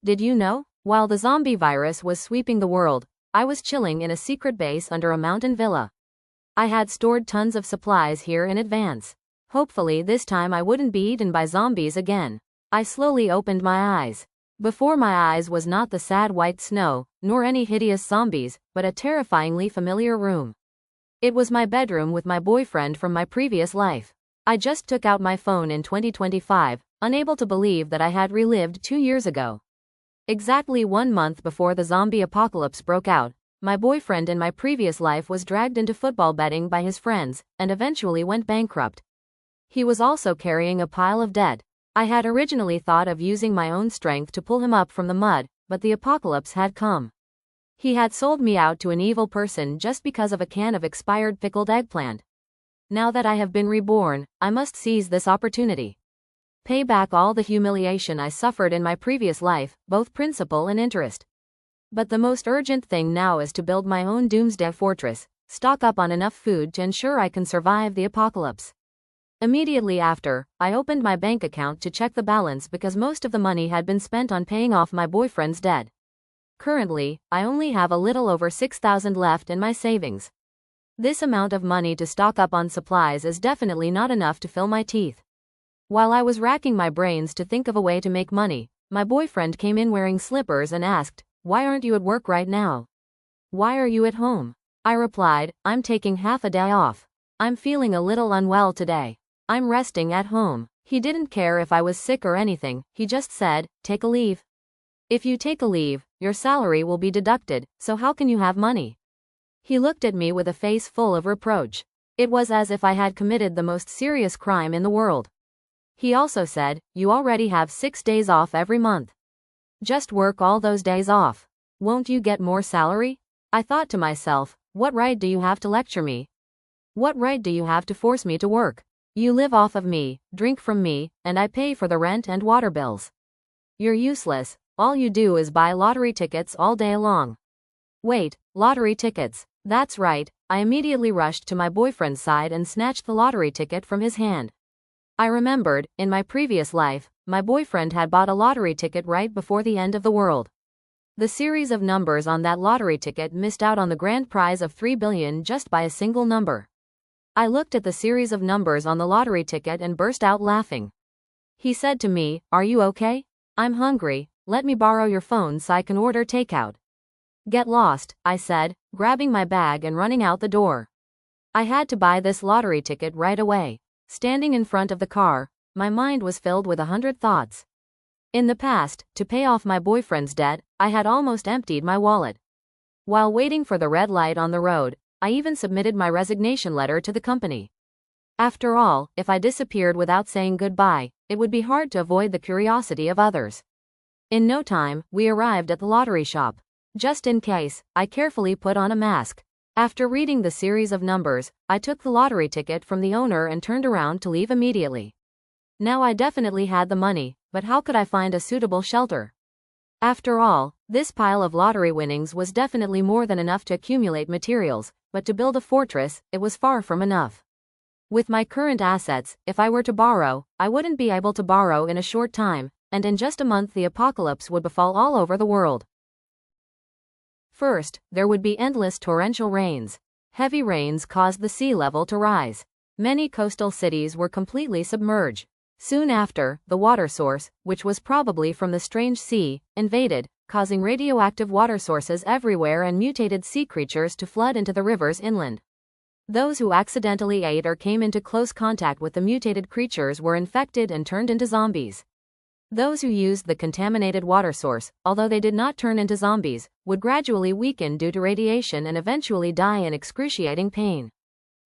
Did you know? While the zombie virus was sweeping the world, I was chilling in a secret base under a mountain villa. I had stored tons of supplies here in advance. Hopefully this time I wouldn't be eaten by zombies again. I slowly opened my eyes. Before my eyes was not the sad white snow, nor any hideous zombies, but a terrifyingly familiar room. It was my bedroom with my boyfriend from my previous life. I just took out my phone in 2025, unable to believe that I had relived 2 years ago. Exactly 1 month before the zombie apocalypse broke out, my boyfriend in my previous life was dragged into football betting by his friends, and eventually went bankrupt. He was also carrying a pile of debt. I had originally thought of using my own strength to pull him up from the mud, but the apocalypse had come. He had sold me out to an evil person just because of a can of expired pickled eggplant. Now that I have been reborn, I must seize this opportunity. Pay back all the humiliation I suffered in my previous life, both principal and interest. But the most urgent thing now is to build my own doomsday fortress, stock up on enough food to ensure I can survive the apocalypse. Immediately after, I opened my bank account to check the balance because most of the money had been spent on paying off my boyfriend's debt. Currently, I only have a little over 6,000 left in my savings. This amount of money to stock up on supplies is definitely not enough to fill my teeth. While I was racking my brains to think of a way to make money, my boyfriend came in wearing slippers and asked, "Why aren't you at work right now? Why are you at home?" I replied, "I'm taking half a day off. I'm feeling a little unwell today. I'm resting at home." He didn't care if I was sick or anything, he just said, "Take a leave. If you take a leave, your salary will be deducted, so how can you have money?" He looked at me with a face full of reproach. It was as if I had committed the most serious crime in the world. He also said, "You already have 6 days off every month. Just work all those days off. Won't you get more salary?" I thought to myself, what right do you have to lecture me? What right do you have to force me to work? You live off of me, drink from me, and I pay for the rent and water bills. You're useless, all you do is buy lottery tickets all day long. Wait, lottery tickets. That's right, I immediately rushed to my boyfriend's side and snatched the lottery ticket from his hand. I remembered, in my previous life, my boyfriend had bought a lottery ticket right before the end of the world. The series of numbers on that lottery ticket missed out on the grand prize of 3 billion just by a single number. I looked at the series of numbers on the lottery ticket and burst out laughing. He said to me, "Are you okay? I'm hungry, let me borrow your phone so I can order takeout." "Get lost," I said, grabbing my bag and running out the door. I had to buy this lottery ticket right away. Standing in front of the car, my mind was filled with 100 thoughts. In the past, to pay off my boyfriend's debt, I had almost emptied my wallet. While waiting for the red light on the road, I even submitted my resignation letter to the company. After all, if I disappeared without saying goodbye, it would be hard to avoid the curiosity of others. In no time, we arrived at the lottery shop. Just in case, I carefully put on a mask. After reading the series of numbers, I took the lottery ticket from the owner and turned around to leave immediately. Now I definitely had the money, but how could I find a suitable shelter? After all, this pile of lottery winnings was definitely more than enough to accumulate materials, but to build a fortress, it was far from enough. With my current assets, if I were to borrow, I wouldn't be able to borrow in a short time, and in just a month the apocalypse would befall all over the world. First, there would be endless torrential rains. Heavy rains caused the sea level to rise. Many coastal cities were completely submerged. Soon after, the water source, which was probably from the strange sea, invaded, causing radioactive water sources everywhere and mutated sea creatures to flood into the rivers inland. Those who accidentally ate or came into close contact with the mutated creatures were infected and turned into zombies. Those who used the contaminated water source, although they did not turn into zombies, would gradually weaken due to radiation and eventually die in excruciating pain.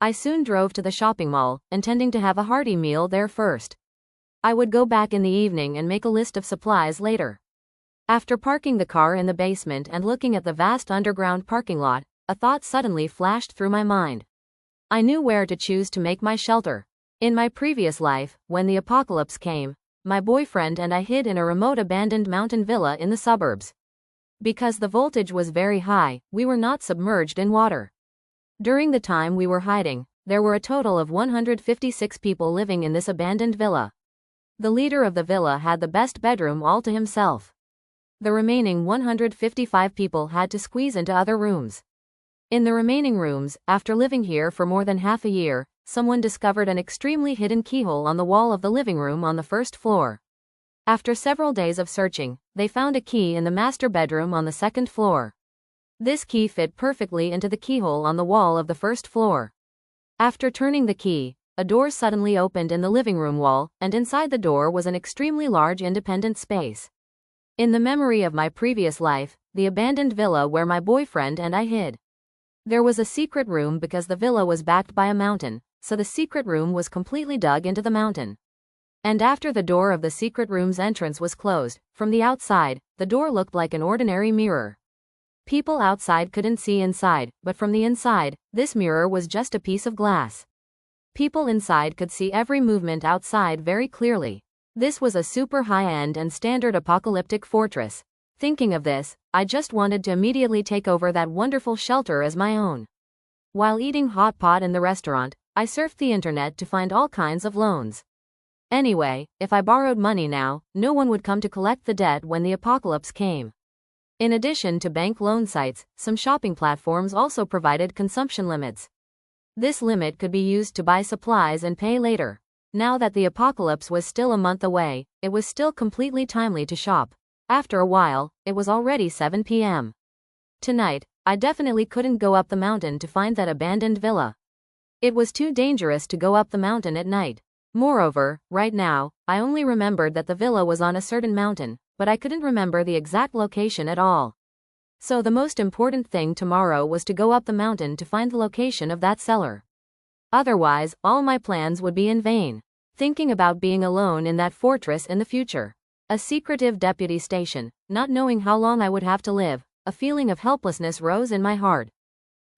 I soon drove to the shopping mall, intending to have a hearty meal there first. I would go back in the evening and make a list of supplies later. After parking the car in the basement and looking at the vast underground parking lot, a thought suddenly flashed through my mind. I knew where to choose to make my shelter. In my previous life, when the apocalypse came, my boyfriend and I hid in a remote abandoned mountain villa in the suburbs. Because the voltage was very high, we were not submerged in water. During the time we were hiding, there were a total of 156 people living in this abandoned villa. The leader of the villa had the best bedroom all to himself. The remaining 155 people had to squeeze into other rooms. In the remaining rooms, after living here for more than half a year, someone discovered an extremely hidden keyhole on the wall of the living room on the first floor. After several days of searching, they found a key in the master bedroom on the second floor. This key fit perfectly into the keyhole on the wall of the first floor. After turning the key, a door suddenly opened in the living room wall, and inside the door was an extremely large independent space. In the memory of my previous life, the abandoned villa where my boyfriend and I hid. There was a secret room because the villa was backed by a mountain, so the secret room was completely dug into the mountain. And after the door of the secret room's entrance was closed, from the outside, the door looked like an ordinary mirror. People outside couldn't see inside, but from the inside, this mirror was just a piece of glass. People inside could see every movement outside very clearly. This was a super high-end and standard apocalyptic fortress. Thinking of this, I just wanted to immediately take over that wonderful shelter as my own. While eating hot pot in the restaurant, I surfed the internet to find all kinds of loans. Anyway, if I borrowed money now, no one would come to collect the debt when the apocalypse came. In addition to bank loan sites, some shopping platforms also provided consumption limits. This limit could be used to buy supplies and pay later. Now that the apocalypse was still a month away, it was still completely timely to shop. After a while, it was already 7 p.m. Tonight, I definitely couldn't go up the mountain to find that abandoned villa. It was too dangerous to go up the mountain at night. Moreover, right now, I only remembered that the villa was on a certain mountain, but I couldn't remember the exact location at all. So the most important thing tomorrow was to go up the mountain to find the location of that cellar. Otherwise, all my plans would be in vain. Thinking about being alone in that fortress in the future. A secretive deputy station, not knowing how long I would have to live, a feeling of helplessness rose in my heart.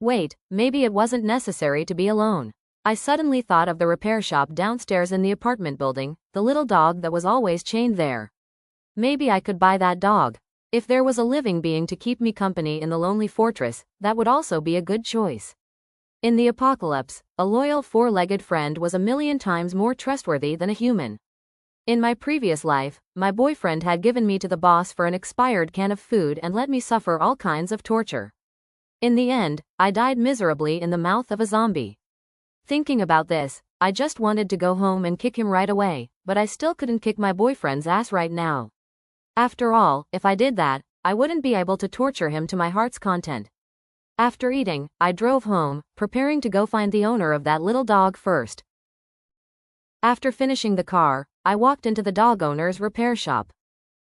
Wait, maybe it wasn't necessary to be alone. I suddenly thought of the repair shop downstairs in the apartment building, the little dog that was always chained there. Maybe I could buy that dog. If there was a living being to keep me company in the lonely fortress, that would also be a good choice. In the apocalypse, a loyal four-legged friend was a million times more trustworthy than a human. In my previous life, my boyfriend had given me to the boss for an expired can of food and let me suffer all kinds of torture. In the end, I died miserably in the mouth of a zombie. Thinking about this, I just wanted to go home and kick him right away, but I still couldn't kick my boyfriend's ass right now. After all, if I did that, I wouldn't be able to torture him to my heart's content. After eating, I drove home, preparing to go find the owner of that little dog first. After finishing the car, I walked into the dog owner's repair shop.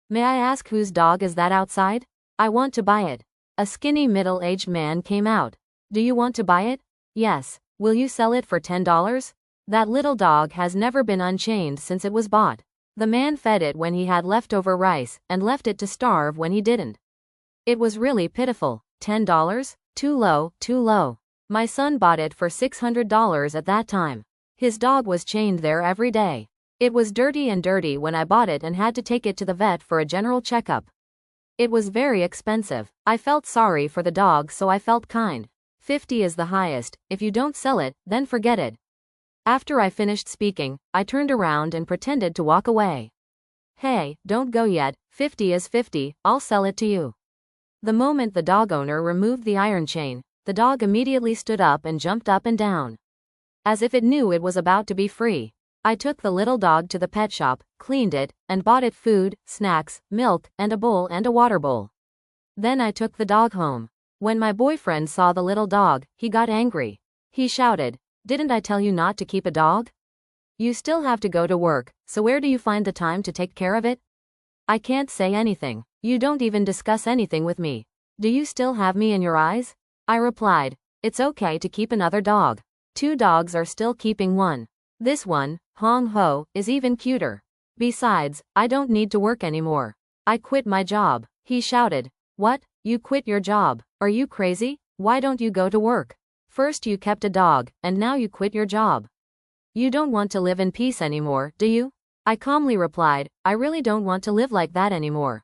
May I ask whose dog is that outside? I want to buy it. A skinny middle-aged man came out. Do you want to buy it? Yes. Will you sell it for $10? That little dog has never been unchained since it was bought. The man fed it when he had leftover rice, and left it to starve when he didn't. It was really pitiful. $10? Too low, too low. My son bought it for $600 at that time. His dog was chained there every day. It was dirty when I bought it and had to take it to the vet for a general checkup. It was very expensive. I felt sorry for the dog, so I felt kind. 50 is the highest. If you don't sell it, then forget it. After I finished speaking, I turned around and pretended to walk away. Hey, don't go yet. 50 is 50, I'll sell it to you. The moment the dog owner removed the iron chain, the dog immediately stood up and jumped up and down, as if it knew it was about to be free. I took the little dog to the pet shop, cleaned it, and bought it food, snacks, milk, and a bowl and a water bowl. Then I took the dog home. When my boyfriend saw the little dog, he got angry. He shouted, "Didn't I tell you not to keep a dog? You still have to go to work, so where do you find the time to take care of it?" I can't say anything. You don't even discuss anything with me. Do you still have me in your eyes? I replied, "It's okay to keep another dog. 2 dogs are still keeping one. This one, Hong Ho, is even cuter. Besides, I don't need to work anymore. I quit my job." He shouted, "What? You quit your job? Are you crazy? Why don't you go to work? First you kept a dog, and now you quit your job. You don't want to live in peace anymore, do you?" I calmly replied, "I really don't want to live like that anymore.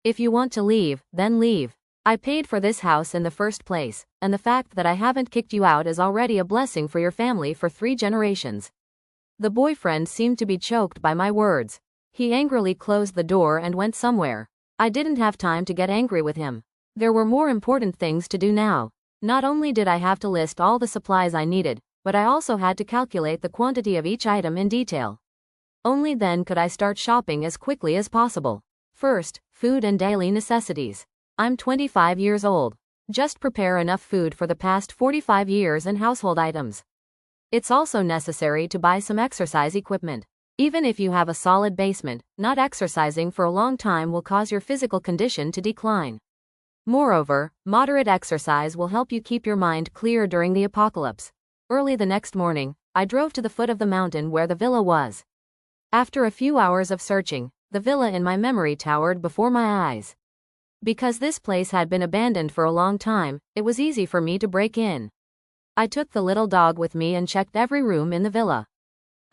If you want to leave, then leave. I paid for this house in the first place, and the fact that I haven't kicked you out is already a blessing for your family for 3 generations." The boyfriend seemed to be choked by my words. He angrily closed the door and went somewhere. I didn't have time to get angry with him. There were more important things to do now. Not only did I have to list all the supplies I needed, but I also had to calculate the quantity of each item in detail. Only then could I start shopping as quickly as possible. First, food and daily necessities. I'm 25 years old. Just prepare enough food for the past 45 years and household items. It's also necessary to buy some exercise equipment. Even if you have a solid basement, not exercising for a long time will cause your physical condition to decline. Moreover, moderate exercise will help you keep your mind clear during the apocalypse. Early the next morning, I drove to the foot of the mountain where the villa was. After a few hours of searching, the villa in my memory towered before my eyes. Because this place had been abandoned for a long time, it was easy for me to break in. I took the little dog with me and checked every room in the villa.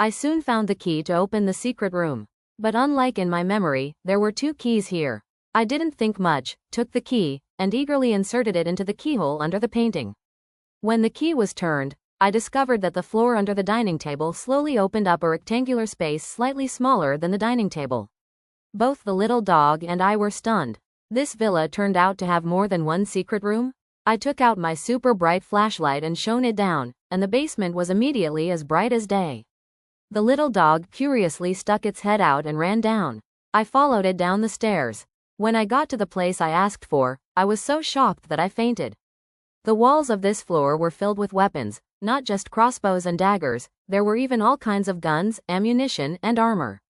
I soon found the key to open the secret room. But unlike in my memory, there were 2 keys here. I didn't think much, took the key, and eagerly inserted it into the keyhole under the painting. When the key was turned, I discovered that the floor under the dining table slowly opened up a rectangular space slightly smaller than the dining table. Both the little dog and I were stunned. This villa turned out to have more than one secret room? I took out my super bright flashlight and shone it down, and the basement was immediately as bright as day. The little dog curiously stuck its head out and ran down. I followed it down the stairs. When I got to the place I asked for, I was so shocked that I fainted. The walls of this floor were filled with weapons, not just crossbows and daggers, there were even all kinds of guns, ammunition, and armor.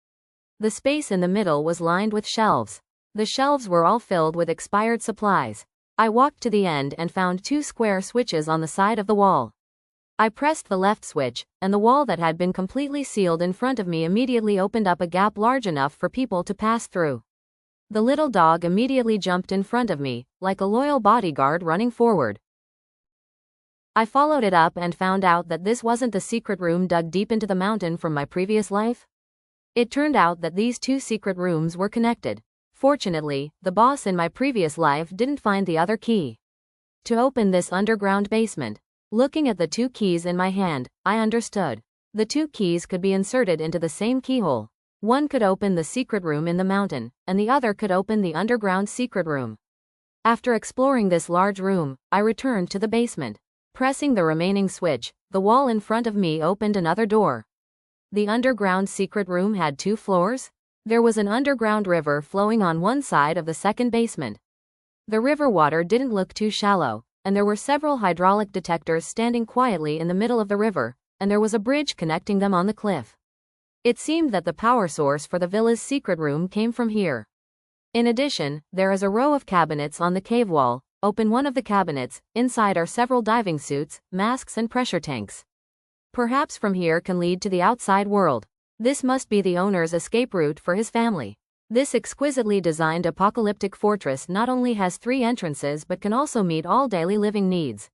The space in the middle was lined with shelves. The shelves were all filled with expired supplies. I walked to the end and found 2 square switches on the side of the wall. I pressed the left switch, and the wall that had been completely sealed in front of me immediately opened up a gap large enough for people to pass through. The little dog immediately jumped in front of me, like a loyal bodyguard running forward. I followed it up and found out that this wasn't the secret room dug deep into the mountain from my previous life. It turned out that these 2 secret rooms were connected. Fortunately, the boss in my previous life didn't find the other key to open this underground basement. Looking at the 2 keys in my hand, I understood. The 2 keys could be inserted into the same keyhole. One could open the secret room in the mountain, and the other could open the underground secret room. After exploring this large room, I returned to the basement. Pressing the remaining switch, the wall in front of me opened another door. The underground secret room had 2 floors. There was an underground river flowing on one side of the second basement. The river water didn't look too shallow, and there were several hydraulic detectors standing quietly in the middle of the river, and there was a bridge connecting them on the cliff. It seemed that the power source for the villa's secret room came from here. In addition, there is a row of cabinets on the cave wall. Open one of the cabinets, inside are several diving suits, masks and pressure tanks. Perhaps from here can lead to the outside world. This must be the owner's escape route for his family. This exquisitely designed apocalyptic fortress not only has 3 entrances but can also meet all daily living needs.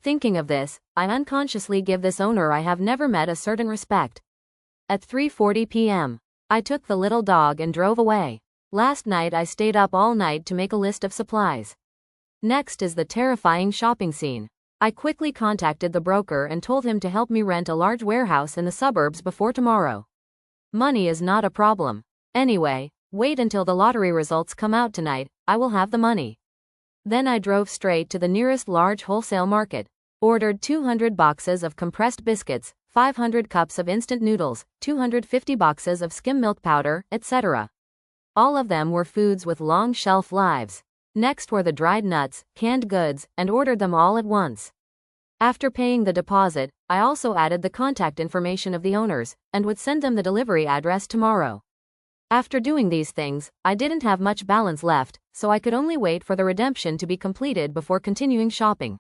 Thinking of this, I unconsciously give this owner I have never met a certain respect. At 3:40 p.m., I took the little dog and drove away. Last night I stayed up all night to make a list of supplies. Next is the terrifying shopping scene. I quickly contacted the broker and told him to help me rent a large warehouse in the suburbs before tomorrow. Money is not a problem. Anyway, wait until the lottery results come out tonight, I will have the money. Then I drove straight to the nearest large wholesale market, ordered 200 boxes of compressed biscuits, 500 cups of instant noodles, 250 boxes of skim milk powder, etc. All of them were foods with long shelf lives. Next were the dried nuts, canned goods, and ordered them all at once. After paying the deposit, I also added the contact information of the owners, and would send them the delivery address tomorrow. After doing these things, I didn't have much balance left, so I could only wait for the redemption to be completed before continuing shopping.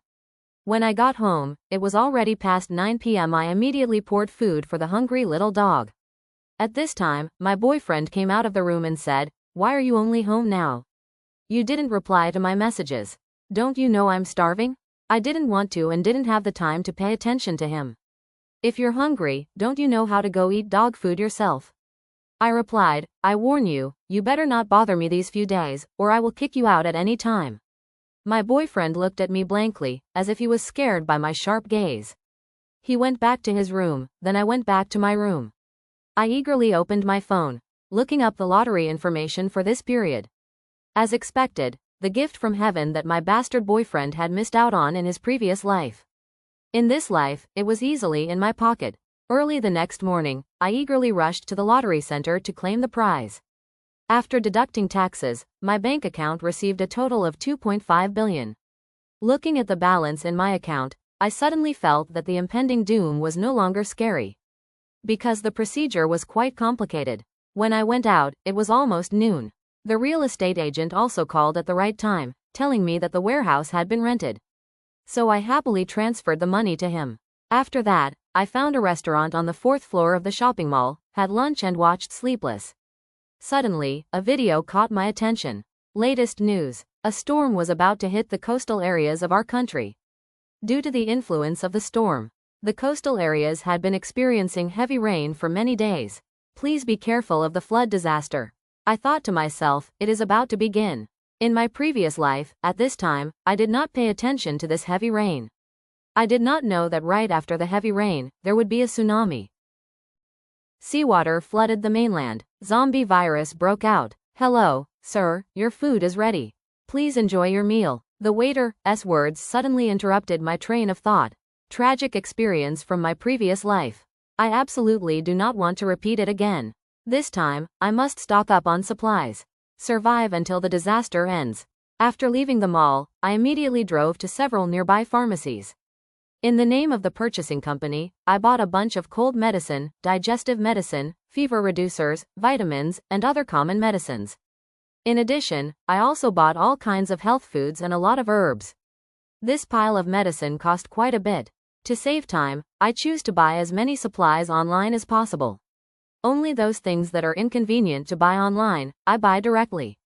When I got home, it was already past 9 p.m. I immediately poured food for the hungry little dog. At this time, my boyfriend came out of the room and said, "Why are you only home now? You didn't reply to my messages. Don't you know I'm starving?" I didn't want to and didn't have the time to pay attention to him. "If you're hungry, don't you know how to go eat dog food yourself?" I replied, "I warn you, you better not bother me these few days, or I will kick you out at any time." My boyfriend looked at me blankly, as if he was scared by my sharp gaze. He went back to his room, then I went back to my room. I eagerly opened my phone, looking up the lottery information for this period. As expected, the gift from heaven that my bastard boyfriend had missed out on in his previous life. In this life, it was easily in my pocket. Early the next morning, I eagerly rushed to the lottery center to claim the prize. After deducting taxes, my bank account received a total of 2.5 billion. Looking at the balance in my account, I suddenly felt that the impending doom was no longer scary. Because the procedure was quite complicated. When I went out, it was almost noon. The real estate agent also called at the right time, telling me that the warehouse had been rented. So I happily transferred the money to him. After that, I found a restaurant on the 4th floor of the shopping mall, had lunch and watched Sleepless. Suddenly, a video caught my attention. Latest news: a storm was about to hit the coastal areas of our country. Due to the influence of the storm, the coastal areas had been experiencing heavy rain for many days. Please be careful of the flood disaster. I thought to myself, it is about to begin. In my previous life, at this time, I did not pay attention to this heavy rain. I did not know that right after the heavy rain, there would be a tsunami. Seawater flooded the mainland. Zombie virus broke out. Hello, sir, your food is ready. Please enjoy your meal. The waiter's words suddenly interrupted my train of thought. Tragic experience from my previous life. I absolutely do not want to repeat it again. This time, I must stock up on supplies. Survive until the disaster ends. After leaving the mall, I immediately drove to several nearby pharmacies. In the name of the purchasing company, I bought a bunch of cold medicine, digestive medicine, fever reducers, vitamins, and other common medicines. In addition, I also bought all kinds of health foods and a lot of herbs. This pile of medicine cost quite a bit. To save time, I choose to buy as many supplies online as possible. Only those things that are inconvenient to buy online, I buy directly.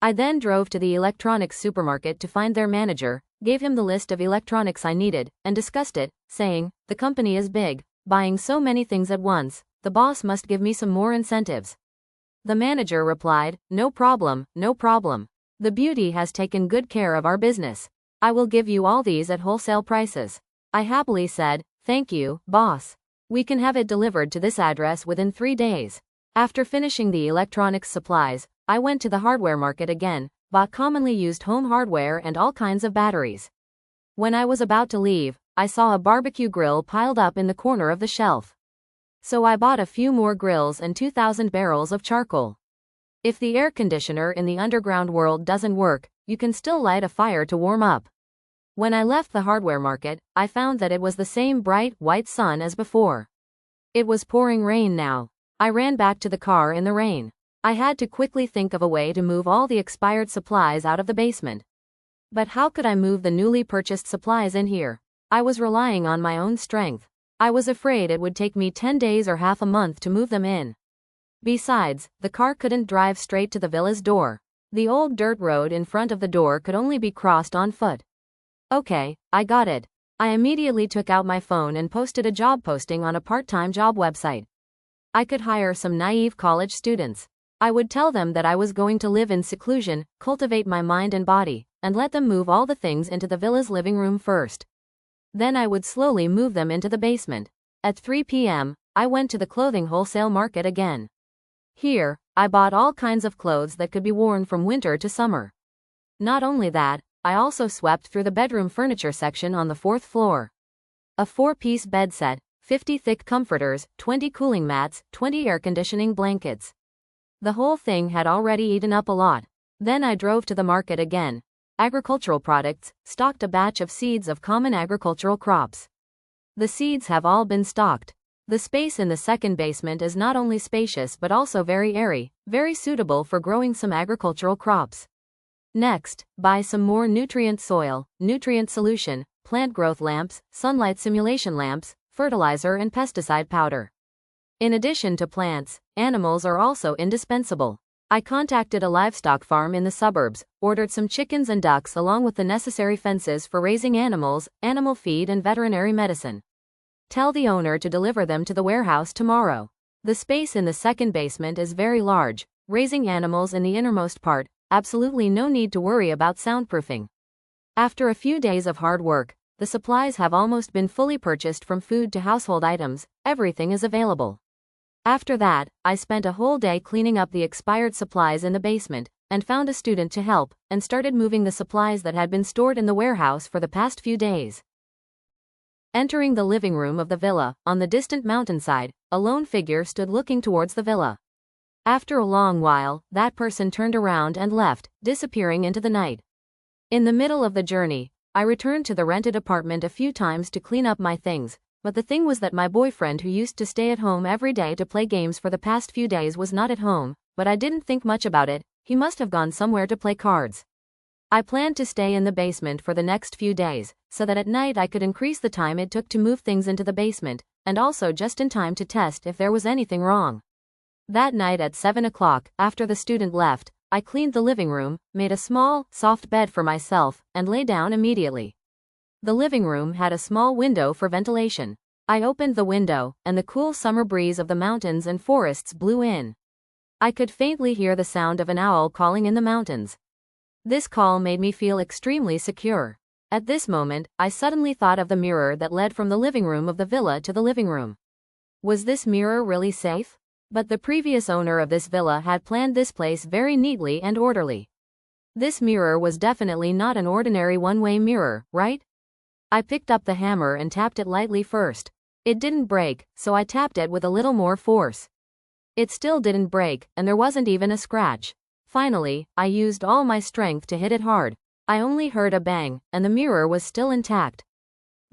I then drove to the electronics supermarket to find their manager, gave him the list of electronics I needed, and discussed it, saying, the company is big, buying so many things at once, the boss must give me some more incentives. The manager replied, no problem, no problem. The beauty has taken good care of our business. I will give you all these at wholesale prices. I happily said, thank you, boss. We can have it delivered to this address within 3 days. After finishing the electronics supplies, I went to the hardware market again, bought commonly used home hardware and all kinds of batteries. When I was about to leave, I saw a barbecue grill piled up in the corner of the shelf. So I bought a few more grills and 2,000 barrels of charcoal. If the air conditioner in the underground world doesn't work, you can still light a fire to warm up. When I left the hardware market, I found that it was the same bright, white sun as before. It was pouring rain now. I ran back to the car in the rain. I had to quickly think of a way to move all the expired supplies out of the basement. But how could I move the newly purchased supplies in here? I was relying on my own strength. I was afraid it would take me 10 days or half a month to move them in. Besides, the car couldn't drive straight to the villa's door. The old dirt road in front of the door could only be crossed on foot. Okay, I got it. I immediately took out my phone and posted a job posting on a part-time job website. I could hire some naive college students. I would tell them that I was going to live in seclusion, cultivate my mind and body, and let them move all the things into the villa's living room first. Then I would slowly move them into the basement. At 3 p.m., I went to the clothing wholesale market again. Here, I bought all kinds of clothes that could be worn from winter to summer. Not only that, I also swept through the bedroom furniture section on the 4th floor. A 4-piece bed set, 50 thick comforters, 20 cooling mats, 20 air conditioning blankets. The whole thing had already eaten up a lot. Then I drove to the market again. Agricultural products, stocked a batch of seeds of common agricultural crops. The seeds have all been stocked. The space in the second basement is not only spacious but also very airy, very suitable for growing some agricultural crops. Next, buy some more nutrient soil, nutrient solution, plant growth lamps, sunlight simulation lamps, fertilizer and pesticide powder. In addition to plants, animals are also indispensable. I contacted a livestock farm in the suburbs, ordered some chickens and ducks along with the necessary fences for raising animals, animal feed and veterinary medicine. Tell the owner to deliver them to the warehouse tomorrow. The space in the second basement is very large, raising animals in the innermost part, absolutely no need to worry about soundproofing. After a few days of hard work, the supplies have almost been fully purchased from food to household items, everything is available. After that, I spent a whole day cleaning up the expired supplies in the basement, and found a student to help, and started moving the supplies that had been stored in the warehouse for the past few days. Entering the living room of the villa, on the distant mountainside, a lone figure stood looking towards the villa. After a long while, that person turned around and left, disappearing into the night. In the middle of the journey, I returned to the rented apartment a few times to clean up my things, but the thing was that my boyfriend, who used to stay at home every day to play games for the past few days, was not at home, but I didn't think much about it. He must have gone somewhere to play cards. I planned to stay in the basement for the next few days, so that at night I could increase the time it took to move things into the basement, and also just in time to test if there was anything wrong. That night at 7 o'clock, after the student left, I cleaned the living room, made a small, soft bed for myself, and lay down immediately. The living room had a small window for ventilation. I opened the window, and the cool summer breeze of the mountains and forests blew in. I could faintly hear the sound of an owl calling in the mountains. This call made me feel extremely secure. At this moment, I suddenly thought of the mirror that led from the living room of the villa to the living room. Was this mirror really safe? But the previous owner of this villa had planned this place very neatly and orderly. This mirror was definitely not an ordinary one-way mirror, right? I picked up the hammer and tapped it lightly first. It didn't break, so I tapped it with a little more force. It still didn't break, and there wasn't even a scratch. Finally, I used all my strength to hit it hard. I only heard a bang, and the mirror was still intact.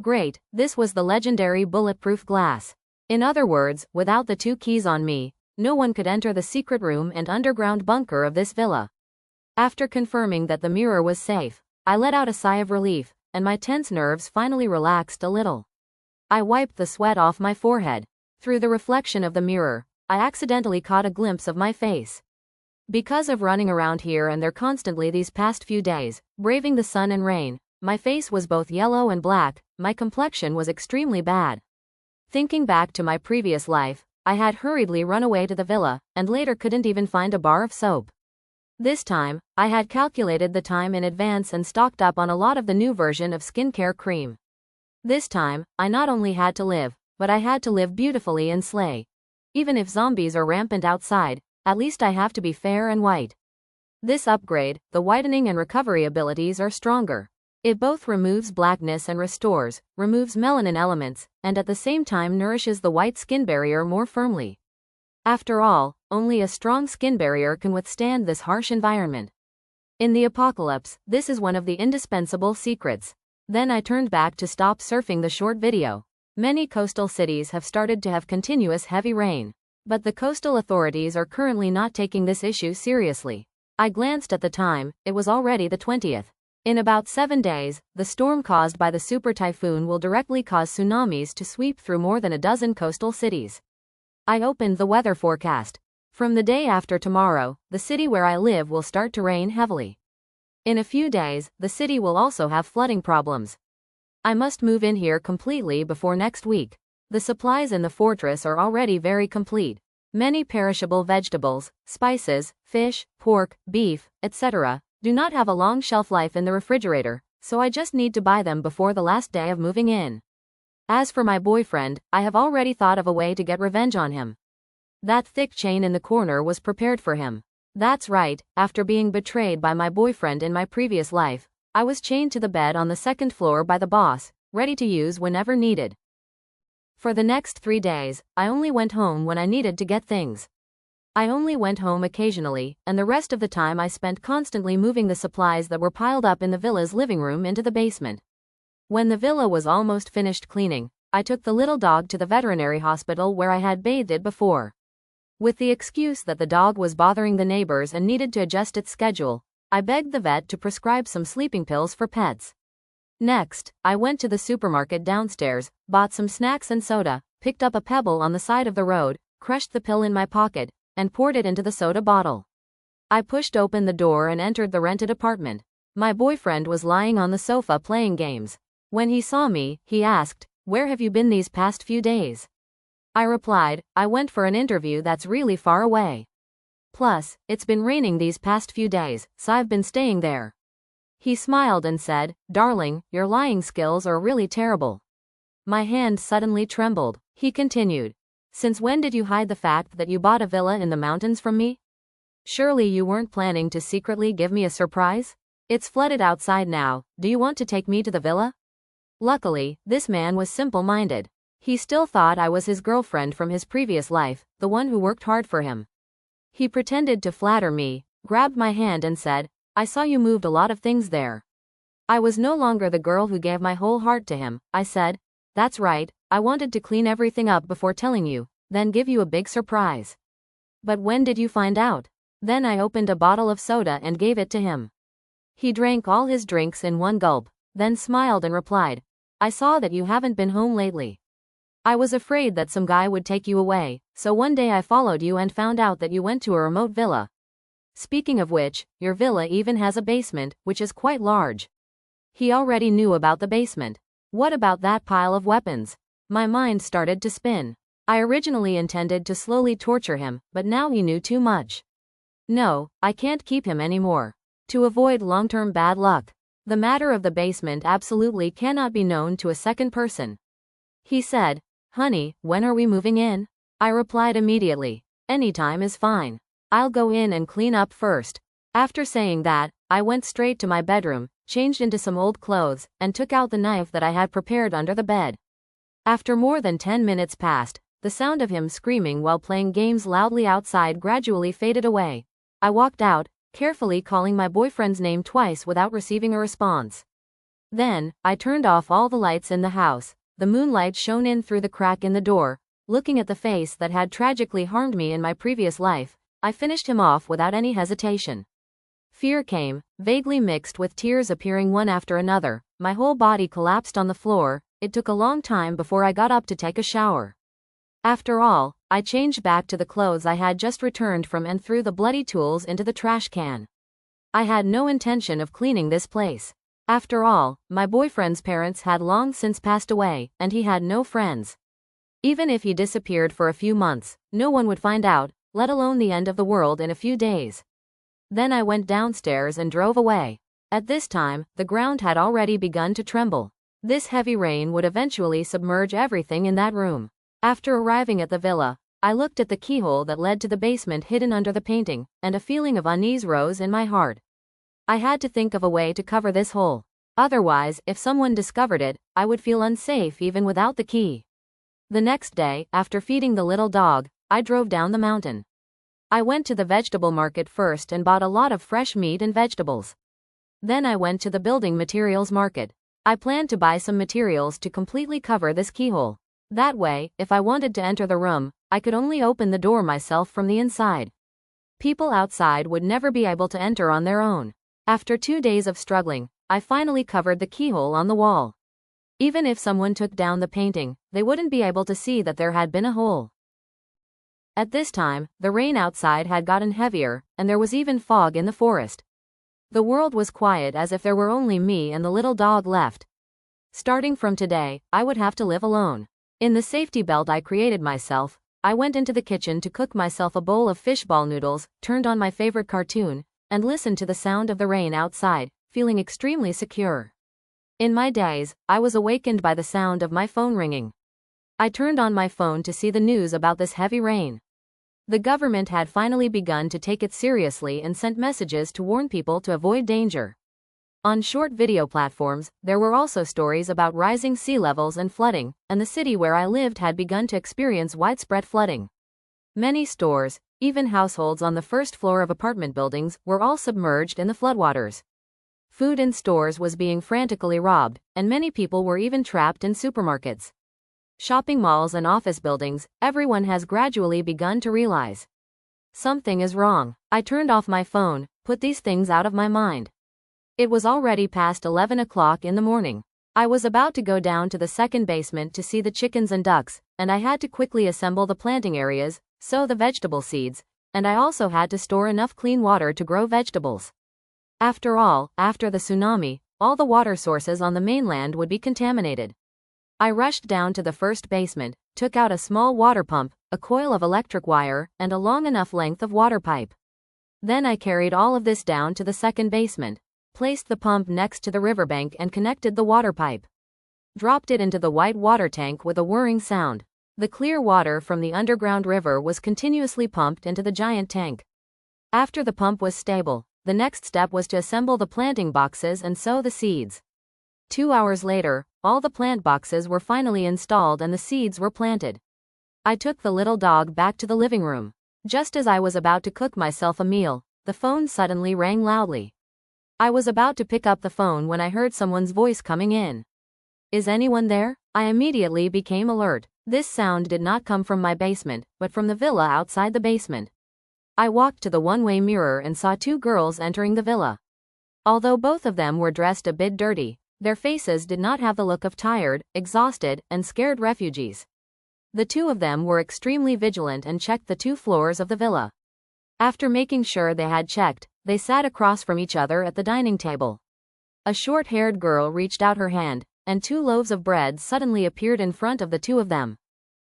Great, this was the legendary bulletproof glass. In other words, without the 2 keys on me, no one could enter the secret room and underground bunker of this villa. After confirming that the mirror was safe, I let out a sigh of relief, and my tense nerves finally relaxed a little. I wiped the sweat off my forehead. Through the reflection of the mirror, I accidentally caught a glimpse of my face. Because of running around here and there constantly these past few days, braving the sun and rain, my face was both yellow and black. My complexion was extremely bad. Thinking back to my previous life, I had hurriedly run away to the villa, and later couldn't even find a bar of soap. This time, I had calculated the time in advance and stocked up on a lot of the new version of skincare cream. This time, I not only had to live, but I had to live beautifully and slay. Even if zombies are rampant outside, at least I have to be fair and white. This upgrade, the whitening and recovery abilities are stronger. It both removes blackness and removes melanin elements, and at the same time nourishes the white skin barrier more firmly. After all, only a strong skin barrier can withstand this harsh environment. In the apocalypse, this is one of the indispensable secrets. Then I turned back to stop surfing the short video. Many coastal cities have started to have continuous heavy rain, but the coastal authorities are currently not taking this issue seriously. I glanced at the time, it was already the 20th. In about 7 days, the storm caused by the super typhoon will directly cause tsunamis to sweep through more than a dozen coastal cities. I opened the weather forecast. From the day after tomorrow, the city where I live will start to rain heavily. In a few days, the city will also have flooding problems. I must move in here completely before next week. The supplies in the fortress are already very complete. Many perishable vegetables, spices, fish, pork, beef, etc., do not have a long shelf life in the refrigerator, so I just need to buy them before the last day of moving in. As for my boyfriend, I have already thought of a way to get revenge on him. That thick chain in the corner was prepared for him. That's right, after being betrayed by my boyfriend in my previous life, I was chained to the bed on the 2nd floor by the boss, ready to use whenever needed. For the next 3 days, I only went home when I needed to get things. I only went home occasionally, and the rest of the time I spent constantly moving the supplies that were piled up in the villa's living room into the basement. When the villa was almost finished cleaning, I took the little dog to the veterinary hospital where I had bathed it before. With the excuse that the dog was bothering the neighbors and needed to adjust its schedule, I begged the vet to prescribe some sleeping pills for pets. Next, I went to the supermarket downstairs, bought some snacks and soda, picked up a pebble on the side of the road, crushed the pill in my pocket, and poured it into the soda bottle. I pushed open the door and entered the rented apartment. My boyfriend was lying on the sofa playing games. When he saw me, he asked, "Where have you been these past few days?" I replied, "I went for an interview that's really far away. Plus, it's been raining these past few days, so I've been staying there." He smiled and said, "Darling, your lying skills are really terrible." My hand suddenly trembled. He continued, "Since when did you hide the fact that you bought a villa in the mountains from me?" Surely you weren't planning to secretly give me a surprise? It's flooded outside now, do you want to take me to the villa? Luckily, this man was simple-minded. He still thought I was his girlfriend from his previous life, the one who worked hard for him. He pretended to flatter me, grabbed my hand and said, I saw you moved a lot of things there. I was no longer the girl who gave my whole heart to him. I said, that's right, I wanted to clean everything up before telling you, then give you a big surprise. But when did you find out? Then I opened a bottle of soda and gave it to him. He drank all his drinks in one gulp, then smiled and replied, I saw that you haven't been home lately. I was afraid that some guy would take you away, so one day I followed you and found out that you went to a remote villa. Speaking of which, your villa even has a basement, which is quite large. He already knew about the basement. What about that pile of weapons? My mind started to spin. I originally intended to slowly torture him, but now he knew too much. No, I can't keep him anymore. To avoid long-term bad luck, the matter of the basement absolutely cannot be known to a second person. He said, honey, when are we moving in? I replied immediately, anytime is fine. I'll go in and clean up first. After saying that, I went straight to my bedroom, changed into some old clothes, and took out the knife that I had prepared under the bed. After more than 10 minutes passed, the sound of him screaming while playing games loudly outside gradually faded away. I walked out, carefully calling my boyfriend's name twice without receiving a response. Then, I turned off all the lights in the house. The moonlight shone in through the crack in the door. Looking at the face that had tragically harmed me in my previous life, I finished him off without any hesitation. Fear came, vaguely mixed with tears appearing one after another. My whole body collapsed on the floor. It took a long time before I got up to take a shower. After all, I changed back to the clothes I had just returned from and threw the bloody tools into the trash can. I had no intention of cleaning this place. After all, my boyfriend's parents had long since passed away, and he had no friends. Even if he disappeared for a few months, no one would find out, let alone the end of the world in a few days. Then I went downstairs and drove away. At this time, the ground had already begun to tremble. This heavy rain would eventually submerge everything in that room. After arriving at the villa, I looked at the keyhole that led to the basement hidden under the painting, and a feeling of unease rose in my heart. I had to think of a way to cover this hole. Otherwise, if someone discovered it, I would feel unsafe even without the key. The next day, after feeding the little dog, I drove down the mountain. I went to the vegetable market first and bought a lot of fresh meat and vegetables. Then I went to the building materials market. I planned to buy some materials to completely cover this keyhole. That way, if I wanted to enter the room, I could only open the door myself from the inside. People outside would never be able to enter on their own. After 2 days of struggling, I finally covered the keyhole on the wall. Even if someone took down the painting, they wouldn't be able to see that there had been a hole. At this time, the rain outside had gotten heavier, and there was even fog in the forest. The world was quiet as if there were only me and the little dog left. Starting from today, I would have to live alone. In the safety belt I created myself, I went into the kitchen to cook myself a bowl of fishball noodles, turned on my favorite cartoon, and listened to the sound of the rain outside, feeling extremely secure. In my daze, I was awakened by the sound of my phone ringing. I turned on my phone to see the news about this heavy rain. The government had finally begun to take it seriously and sent messages to warn people to avoid danger. On short video platforms, there were also stories about rising sea levels and flooding, and the city where I lived had begun to experience widespread flooding. Many stores, even households on the first floor of apartment buildings, were all submerged in the floodwaters. Food in stores was being frantically robbed, and many people were even trapped in supermarkets. Shopping malls and office buildings, everyone has gradually begun to realize something is wrong. I turned off my phone, put these things out of my mind. It was already past 11 o'clock in the morning. I was about to go down to the second basement to see the chickens and ducks, and I had to quickly assemble the planting areas, sow the vegetable seeds, and I also had to store enough clean water to grow vegetables. After all, after the tsunami, all the water sources on the mainland would be contaminated. I rushed down to the first basement, took out a small water pump, a coil of electric wire, and a long enough length of water pipe. Then I carried all of this down to the second basement, placed the pump next to the riverbank and connected the water pipe. Dropped it into the white water tank with a whirring sound. The clear water from the underground river was continuously pumped into the giant tank. After the pump was stable, the next step was to assemble the planting boxes and sow the seeds. 2 hours later, all the plant boxes were finally installed and the seeds were planted. I took the little dog back to the living room. Just as I was about to cook myself a meal, the phone suddenly rang loudly. I was about to pick up the phone when I heard someone's voice coming in. Is anyone there? I immediately became alert. This sound did not come from my basement, but from the villa outside the basement. I walked to the one-way mirror and saw two girls entering the villa. Although both of them were dressed a bit dirty, their faces did not have the look of tired, exhausted, and scared refugees. The two of them were extremely vigilant and checked the 2 floors of the villa. After making sure they had checked, they sat across from each other at the dining table. A short-haired girl reached out her hand, and 2 loaves of bread suddenly appeared in front of the 2 of them.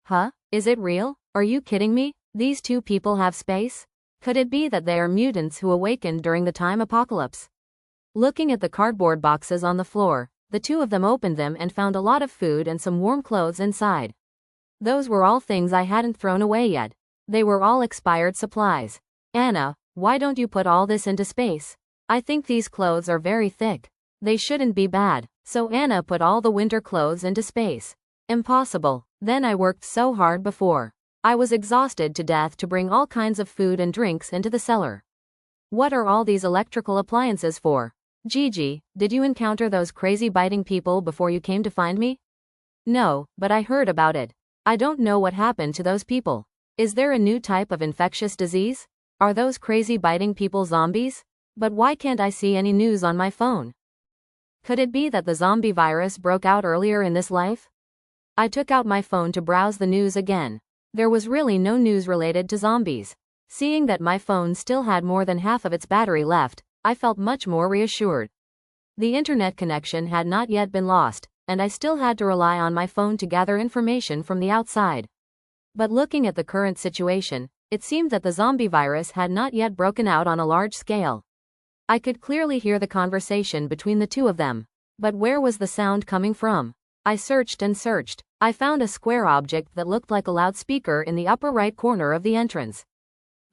Huh? Is it real? Are you kidding me? These 2 people have space? Could it be that they are mutants who awakened during the time apocalypse? Looking at the cardboard boxes on the floor, the 2 of them opened them and found a lot of food and some warm clothes inside. Those were all things I hadn't thrown away yet. They were all expired supplies. Anna, why don't you put all this into space? I think these clothes are very thick. They shouldn't be bad. So Anna put all the winter clothes into space. Impossible. Then I worked so hard before. I was exhausted to death to bring all kinds of food and drinks into the cellar. What are all these electrical appliances for? Gigi, did you encounter those crazy biting people before you came to find me? No, but I heard about it. I don't know what happened to those people. Is there a new type of infectious disease? Are those crazy biting people zombies? But why can't I see any news on my phone? Could it be that the zombie virus broke out earlier in this life? I took out my phone to browse the news again. There was really no news related to zombies. Seeing that my phone still had more than half of its battery left, I felt much more reassured. The internet connection had not yet been lost, and I still had to rely on my phone to gather information from the outside. But looking at the current situation, it seemed that the zombie virus had not yet broken out on a large scale. I could clearly hear the conversation between the 2 of them. But where was the sound coming from? I searched and searched. I found a square object that looked like a loudspeaker in the upper right corner of the entrance.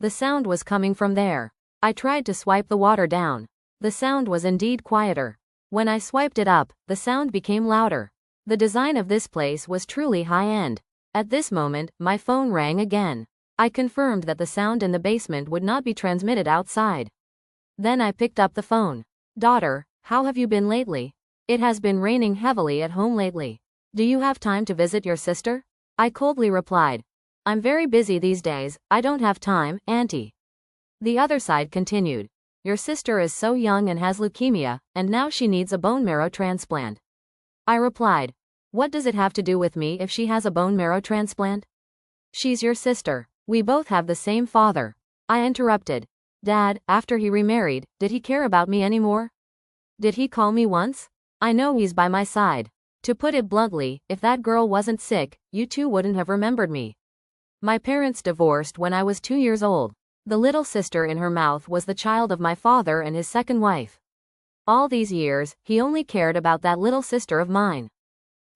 The sound was coming from there. I tried to swipe the water down. The sound was indeed quieter. When I swiped it up, the sound became louder. The design of this place was truly high-end. At this moment, my phone rang again. I confirmed that the sound in the basement would not be transmitted outside. Then I picked up the phone. Daughter, how have you been lately? It has been raining heavily at home lately. Do you have time to visit your sister? I coldly replied. I'm very busy these days, I don't have time, Auntie. The other side continued. Your sister is so young and has leukemia, and now she needs a bone marrow transplant. I replied. What does it have to do with me if she has a bone marrow transplant? She's your sister. We both have the same father. I interrupted. Dad, after he remarried, did he care about me anymore? Did he call me once? I know he's by my side. To put it bluntly, if that girl wasn't sick, you 2 wouldn't have remembered me. My parents divorced when I was 2 years old. The little sister in her mouth was the child of my father and his second wife. All these years, he only cared about that little sister of mine.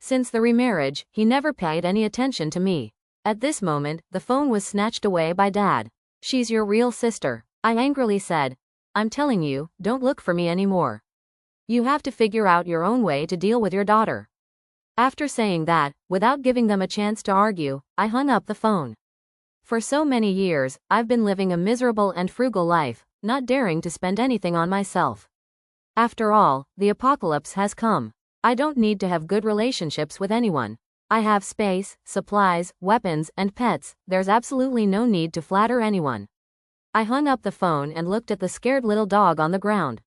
Since the remarriage, he never paid any attention to me. At this moment, the phone was snatched away by Dad. She's your real sister, I angrily said. I'm telling you, don't look for me anymore. You have to figure out your own way to deal with your daughter. After saying that, without giving them a chance to argue, I hung up the phone. For so many years, I've been living a miserable and frugal life, not daring to spend anything on myself. After all, the apocalypse has come. I don't need to have good relationships with anyone. I have space, supplies, weapons, and pets. There's absolutely no need to flatter anyone. I hung up the phone and looked at the scared little dog on the ground.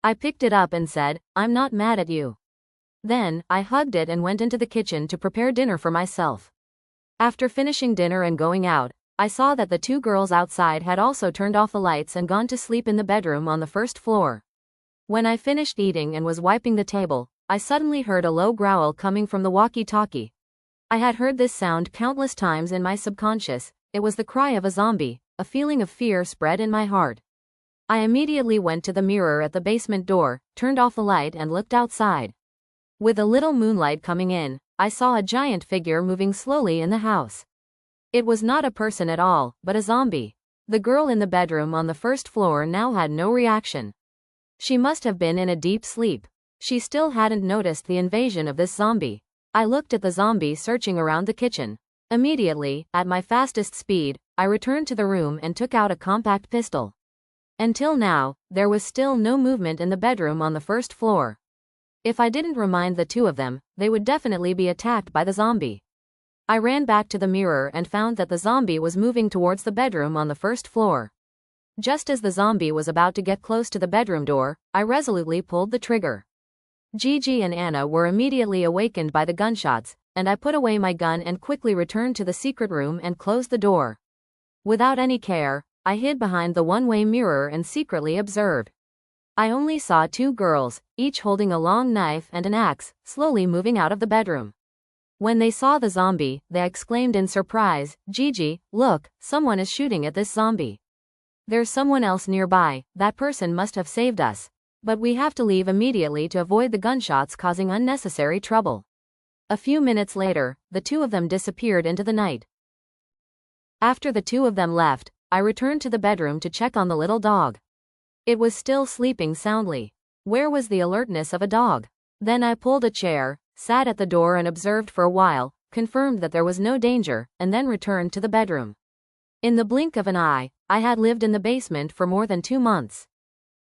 I picked it up and said, I'm not mad at you. Then, I hugged it and went into the kitchen to prepare dinner for myself. After finishing dinner and going out, I saw that the 2 girls outside had also turned off the lights and gone to sleep in the bedroom on the first floor. When I finished eating and was wiping the table, I suddenly heard a low growl coming from the walkie-talkie. I had heard this sound countless times in my subconscious. It was the cry of a zombie. A feeling of fear spread in my heart. I immediately went to the mirror at the basement door, turned off the light and looked outside. With a little moonlight coming in, I saw a giant figure moving slowly in the house. It was not a person at all, but a zombie. The girl in the bedroom on the first floor now had no reaction. She must have been in a deep sleep. She still hadn't noticed the invasion of this zombie. I looked at the zombie searching around the kitchen. Immediately, at my fastest speed, I returned to the room and took out a compact pistol. Until now, there was still no movement in the bedroom on the first floor. If I didn't remind the two of them, they would definitely be attacked by the zombie. I ran back to the mirror and found that the zombie was moving towards the bedroom on the first floor. Just as the zombie was about to get close to the bedroom door, I resolutely pulled the trigger. Gigi and Anna were immediately awakened by the gunshots, and I put away my gun and quickly returned to the secret room and closed the door. Without any care, I hid behind the one-way mirror and secretly observed. I only saw two girls, each holding a long knife and an axe, slowly moving out of the bedroom. When they saw the zombie, they exclaimed in surprise, "Gigi, look, someone is shooting at this zombie. There's someone else nearby, that person must have saved us. But we have to leave immediately to avoid the gunshots causing unnecessary trouble." A few minutes later, the two of them disappeared into the night. After the two of them left, I returned to the bedroom to check on the little dog. It was still sleeping soundly. Where was the alertness of a dog? Then I pulled a chair, sat at the door and observed for a while, confirmed that there was no danger, and then returned to the bedroom. In the blink of an eye, I had lived in the basement for more than 2 months.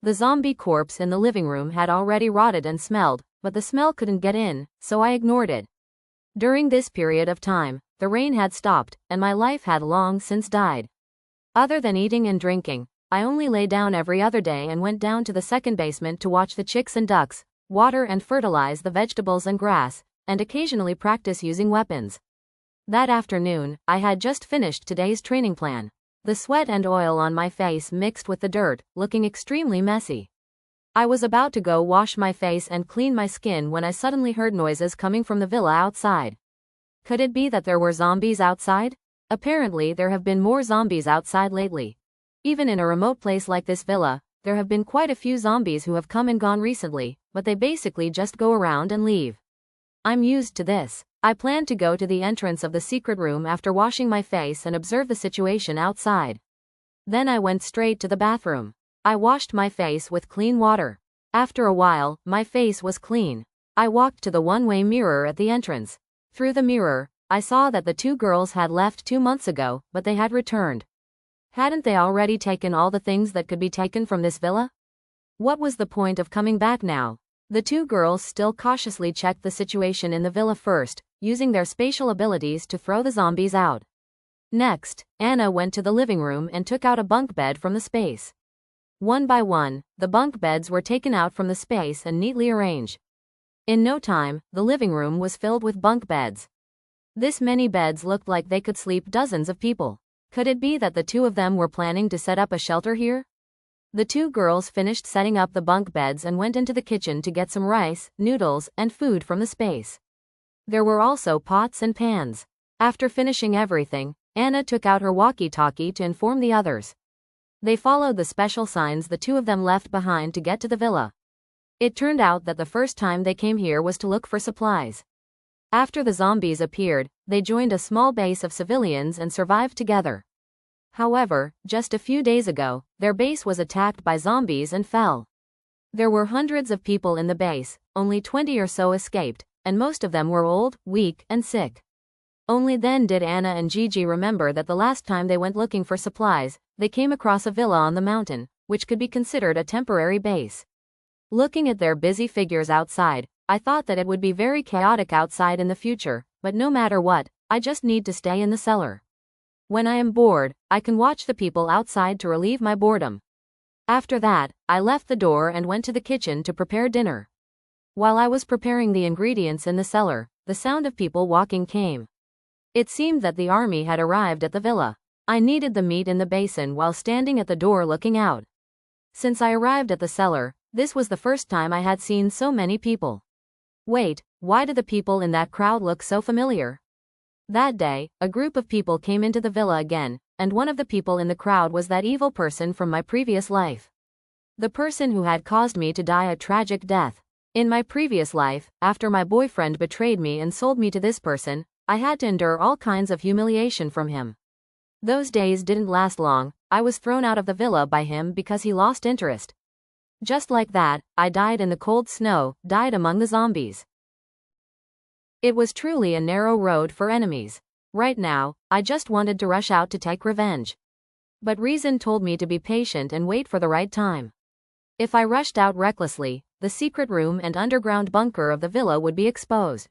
The zombie corpse in the living room had already rotted and smelled, but the smell couldn't get in, so I ignored it. During this period of time, the rain had stopped, and my life had long since died. Other than eating and drinking, I only lay down every other day and went down to the second basement to watch the chicks and ducks, water and fertilize the vegetables and grass, and occasionally practice using weapons. That afternoon, I had just finished today's training plan. The sweat and oil on my face mixed with the dirt, looking extremely messy. I was about to go wash my face and clean my skin when I suddenly heard noises coming from the villa outside. Could it be that there were zombies outside? Apparently there have been more zombies outside lately. Even in a remote place like this villa, there have been quite a few zombies who have come and gone recently, but they basically just go around and leave. I'm used to this. I planned to go to the entrance of the secret room after washing my face and observe the situation outside. Then I went straight to the bathroom. I washed my face with clean water. After a while, my face was clean. I walked to the one-way mirror at the entrance. Through the mirror, I saw that the two girls had left 2 months ago, but they had returned. Hadn't they already taken all the things that could be taken from this villa? What was the point of coming back now? The two girls still cautiously checked the situation in the villa first, using their spatial abilities to throw the zombies out. Next, Anna went to the living room and took out a bunk bed from the space. One by one, the bunk beds were taken out from the space and neatly arranged. In no time, the living room was filled with bunk beds. This many beds looked like they could sleep dozens of people. Could it be that the two of them were planning to set up a shelter here? The two girls finished setting up the bunk beds and went into the kitchen to get some rice, noodles, and food from the space. There were also pots and pans. After finishing everything, Anna took out her walkie-talkie to inform the others. They followed the special signs the two of them left behind to get to the villa. It turned out that the first time they came here was to look for supplies. After the zombies appeared, they joined a small base of civilians and survived together. However, just a few days ago, their base was attacked by zombies and fell. There were hundreds of people in the base, only 20 or so escaped, and most of them were old, weak, and sick. Only then did Anna and Gigi remember that the last time they went looking for supplies, they came across a villa on the mountain, which could be considered a temporary base. Looking at their busy figures outside, I thought that it would be very chaotic outside in the future, but no matter what, I just need to stay in the cellar. When I am bored, I can watch the people outside to relieve my boredom. After that, I left the door and went to the kitchen to prepare dinner. While I was preparing the ingredients in the cellar, the sound of people walking came. It seemed that the army had arrived at the villa. I kneaded the meat in the basin while standing at the door looking out. Since I arrived at the cellar, this was the first time I had seen so many people. Wait, why do the people in that crowd look so familiar? That day, a group of people came into the villa again, and one of the people in the crowd was that evil person from my previous life. The person who had caused me to die a tragic death. In my previous life, after my boyfriend betrayed me and sold me to this person, I had to endure all kinds of humiliation from him. Those days didn't last long, I was thrown out of the villa by him because he lost interest. Just like that, I died in the cold snow, died among the zombies. It was truly a narrow road for enemies. Right now, I just wanted to rush out to take revenge. But reason told me to be patient and wait for the right time. If I rushed out recklessly, the secret room and underground bunker of the villa would be exposed.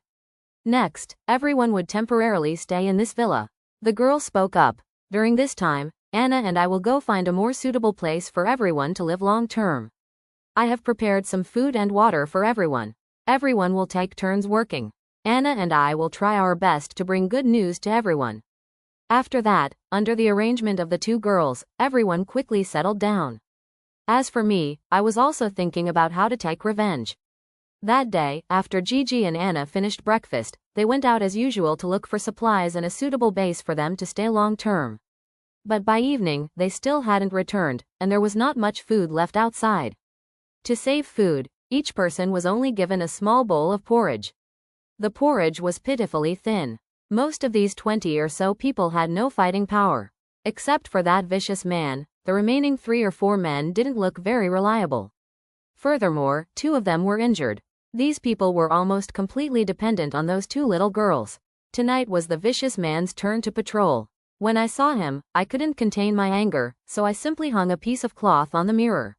Next, everyone would temporarily stay in this villa. The girl spoke up. During this time, Anna and I will go find a more suitable place for everyone to live long term. I have prepared some food and water for everyone. Everyone will take turns working. Anna and I will try our best to bring good news to everyone. After that, under the arrangement of the two girls, everyone quickly settled down. As for me, I was also thinking about how to take revenge. That day, after Gigi and Anna finished breakfast, they went out as usual to look for supplies and a suitable base for them to stay long term. But by evening, they still hadn't returned, and there was not much food left outside. To save food, each person was only given a small bowl of porridge. The porridge was pitifully thin. Most of these 20 or so people had no fighting power. Except for that vicious man, the remaining 3 or 4 men didn't look very reliable. Furthermore, 2 of them were injured. These people were almost completely dependent on those 2 little girls. Tonight was the vicious man's turn to patrol. When I saw him, I couldn't contain my anger, so I simply hung a piece of cloth on the mirror.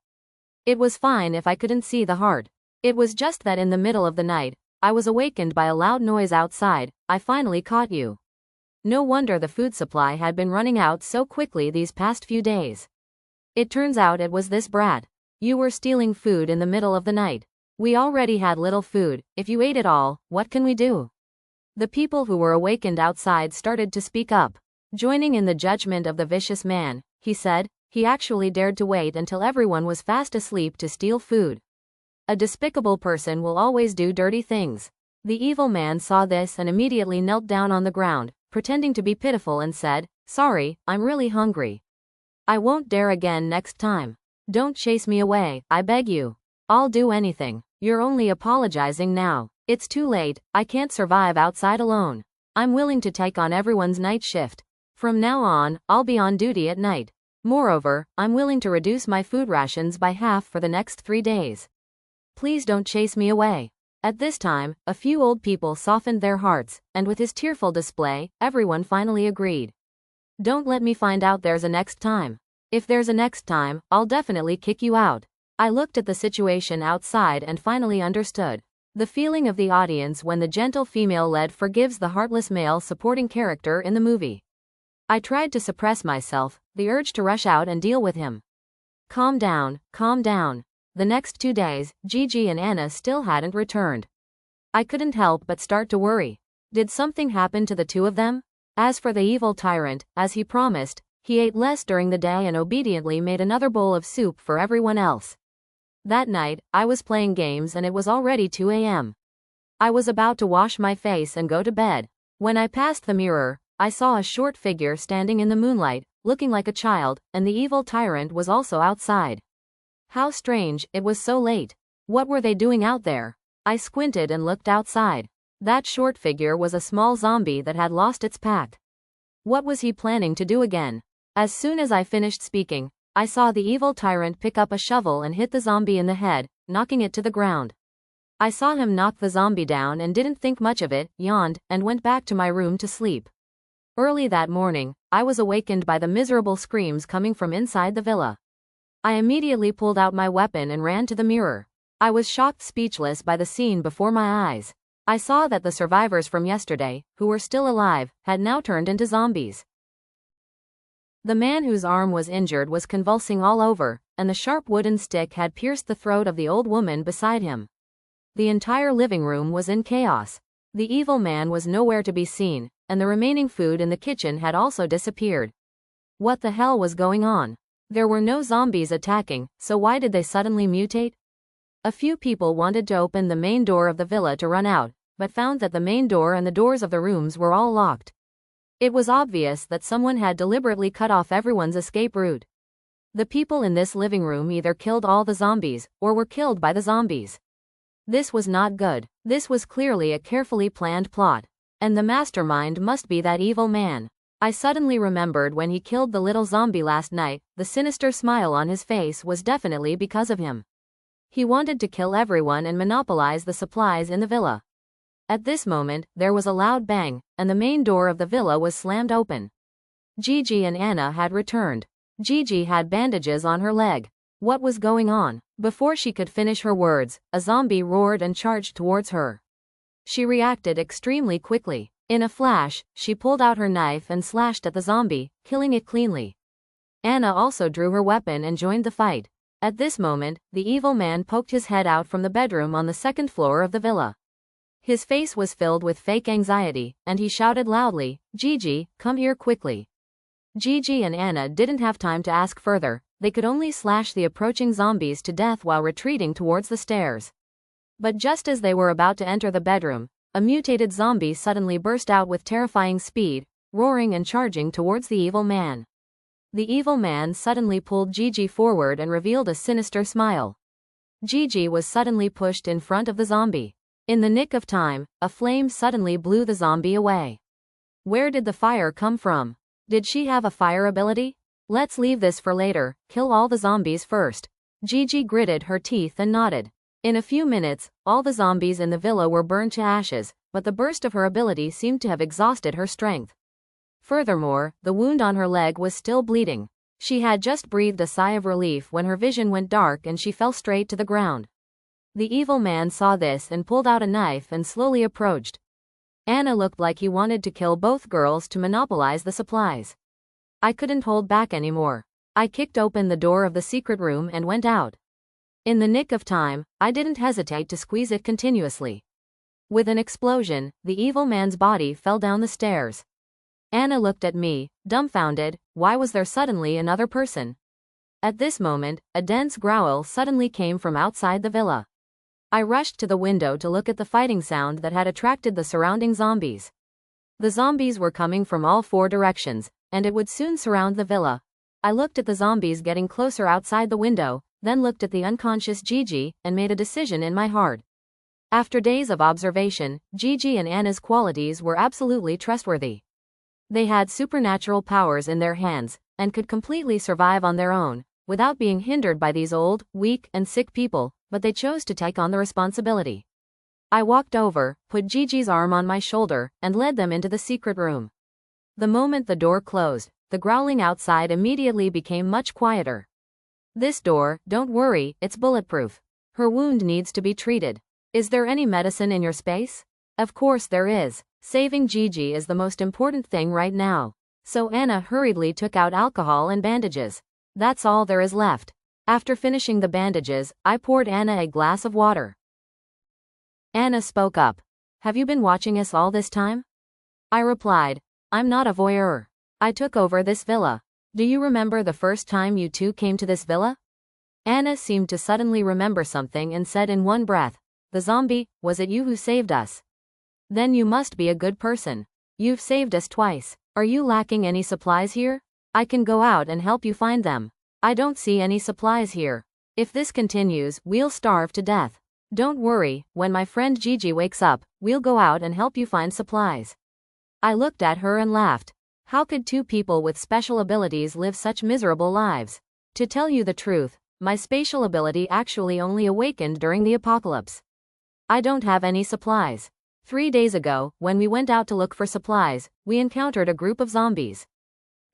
It was fine if I couldn't see the heart. It was just that in the middle of the night, I was awakened by a loud noise outside. I finally caught you. No wonder the food supply had been running out so quickly these past few days. It turns out it was this brat. You were stealing food in the middle of the night. We already had little food. If you ate it all, what can we do? The people who were awakened outside started to speak up. Joining in the judgment of the vicious man, he said, he actually dared to wait until everyone was fast asleep to steal food. A despicable person will always do dirty things. The evil man saw this and immediately knelt down on the ground, pretending to be pitiful and said, "Sorry, I'm really hungry. I won't dare again next time. Don't chase me away, I beg you. I'll do anything. You're only apologizing now. It's too late, I can't survive outside alone. I'm willing to take on everyone's night shift. From now on, I'll be on duty at night. Moreover, I'm willing to reduce my food rations by half for the next 3 days. Please don't chase me away." At this time, a few old people softened their hearts, and with his tearful display, everyone finally agreed. "Don't let me find out there's a next time. If there's a next time, I'll definitely kick you out." I looked at the situation outside and finally understood. The feeling of the audience when the gentle female lead forgives the heartless male supporting character in the movie. I tried to suppress myself, the urge to rush out and deal with him. Calm down, calm down. The next 2 days, Gigi and Anna still hadn't returned. I couldn't help but start to worry. Did something happen to the 2 of them? As for the evil tyrant, as he promised, he ate less during the day and obediently made another bowl of soup for everyone else. That night, I was playing games and it was already 2 a.m. I was about to wash my face and go to bed. When I passed the mirror, I saw a short figure standing in the moonlight, looking like a child, and the evil tyrant was also outside. How strange, it was so late. What were they doing out there? I squinted and looked outside. That short figure was a small zombie that had lost its pack. What was he planning to do again? As soon as I finished speaking, I saw the evil tyrant pick up a shovel and hit the zombie in the head, knocking it to the ground. I saw him knock the zombie down and didn't think much of it, yawned, and went back to my room to sleep. Early that morning, I was awakened by the miserable screams coming from inside the villa. I immediately pulled out my weapon and ran to the mirror. I was shocked speechless by the scene before my eyes. I saw that the survivors from yesterday, who were still alive, had now turned into zombies. The man whose arm was injured was convulsing all over, and the sharp wooden stick had pierced the throat of the old woman beside him. The entire living room was in chaos. The evil man was nowhere to be seen, and the remaining food in the kitchen had also disappeared. What the hell was going on? There were no zombies attacking, so why did they suddenly mutate? A few people wanted to open the main door of the villa to run out, but found that the main door and the doors of the rooms were all locked. It was obvious that someone had deliberately cut off everyone's escape route. The people in this living room either killed all the zombies, or were killed by the zombies. This was not good. This was clearly a carefully planned plot. And the mastermind must be that evil man. I suddenly remembered when he killed the little zombie last night, the sinister smile on his face was definitely because of him. He wanted to kill everyone and monopolize the supplies in the villa. At this moment, there was a loud bang, and the main door of the villa was slammed open. Gigi and Anna had returned. Gigi had bandages on her leg. What was going on? Before she could finish her words, a zombie roared and charged towards her. She reacted extremely quickly. In a flash, she pulled out her knife and slashed at the zombie, killing it cleanly. Anna also drew her weapon and joined the fight. At this moment, the evil man poked his head out from the bedroom on the second floor of the villa. His face was filled with fake anxiety, and he shouted loudly, "Gigi, come here quickly." Gigi and Anna didn't have time to ask further, they could only slash the approaching zombies to death while retreating towards the stairs. But just as they were about to enter the bedroom, a mutated zombie suddenly burst out with terrifying speed, roaring and charging towards the evil man. The evil man suddenly pulled Gigi forward and revealed a sinister smile. Gigi was suddenly pushed in front of the zombie. In the nick of time, a flame suddenly blew the zombie away. Where did the fire come from? Did she have a fire ability? Let's leave this for later, kill all the zombies first. Gigi gritted her teeth and nodded. In a few minutes, all the zombies in the villa were burned to ashes, but the burst of her ability seemed to have exhausted her strength. Furthermore, the wound on her leg was still bleeding. She had just breathed a sigh of relief when her vision went dark and she fell straight to the ground. The evil man saw this and pulled out a knife and slowly approached. Anna looked like he wanted to kill both girls to monopolize the supplies. I couldn't hold back anymore. I kicked open the door of the secret room and went out. In the nick of time, I didn't hesitate to squeeze it continuously. With an explosion, the evil man's body fell down the stairs. Anna looked at me, dumbfounded. Why was there suddenly another person? At this moment, a dense growl suddenly came from outside the villa. I rushed to the window to look at the fighting sound that had attracted the surrounding zombies. The zombies were coming from all four directions, and it would soon surround the villa. I looked at the zombies getting closer outside the window, then looked at the unconscious Gigi, and made a decision in my heart. After days of observation, Gigi and Anna's qualities were absolutely trustworthy. They had supernatural powers in their hands, and could completely survive on their own, without being hindered by these old, weak, and sick people, but they chose to take on the responsibility. I walked over, put Gigi's arm on my shoulder, and led them into the secret room. The moment the door closed, the growling outside immediately became much quieter. "This door, don't worry, it's bulletproof. Her wound needs to be treated. Is there any medicine in your space?" "Of course there is. Saving Gigi is the most important thing right now." So Anna hurriedly took out alcohol and bandages. "That's all there is left." After finishing the bandages, I poured Anna a glass of water. Anna spoke up. "Have you been watching us all this time?" I replied, "I'm not a voyeur. I took over this villa. Do you remember the first time you two came to this villa?" Anna seemed to suddenly remember something and said in one breath, "The zombie, was it you who saved us? Then you must be a good person. You've saved us twice. Are you lacking any supplies here? I can go out and help you find them." "I don't see any supplies here. If this continues, we'll starve to death." "Don't worry, when my friend Gigi wakes up, we'll go out and help you find supplies." I looked at her and laughed. How could two people with special abilities live such miserable lives? To tell you the truth, my spatial ability actually only awakened during the apocalypse. I don't have any supplies. 3 days ago, when we went out to look for supplies, we encountered a group of zombies.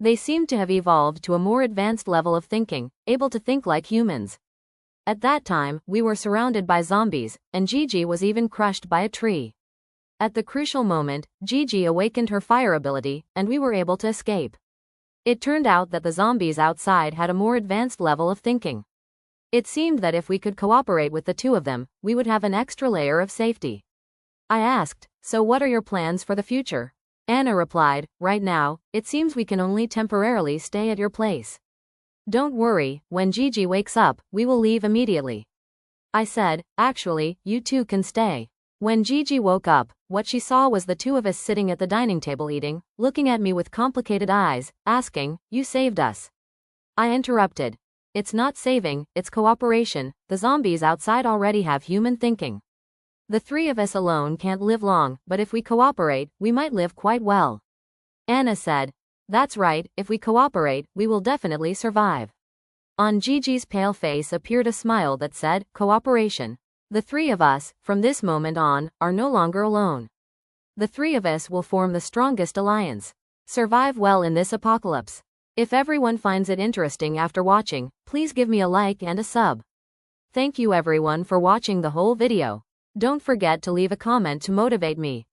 They seemed to have evolved to a more advanced level of thinking, able to think like humans. At that time, we were surrounded by zombies, and Gigi was even crushed by a tree. At the crucial moment, Gigi awakened her fire ability, and we were able to escape. It turned out that the zombies outside had a more advanced level of thinking. It seemed that if we could cooperate with the two of them, we would have an extra layer of safety. I asked, "So what are your plans for the future?" Anna replied, "Right now, it seems we can only temporarily stay at your place. Don't worry, when Gigi wakes up, we will leave immediately." I said, "Actually, you two can stay." When Gigi woke up, what she saw was the two of us sitting at the dining table eating, looking at me with complicated eyes, asking, "You saved us." I interrupted. "It's not saving, it's cooperation. The zombies outside already have human thinking. The three of us alone can't live long, but if we cooperate, we might live quite well." Anna said, That's right, if we cooperate, we will definitely survive. On Gigi's pale face appeared a smile that said, cooperation. The three of us, from this moment on, are no longer alone. The three of us will form the strongest alliance. Survive well in this apocalypse. If everyone finds it interesting after watching, please give me a like and a sub. Thank you everyone for watching the whole video. Don't forget to leave a comment to motivate me.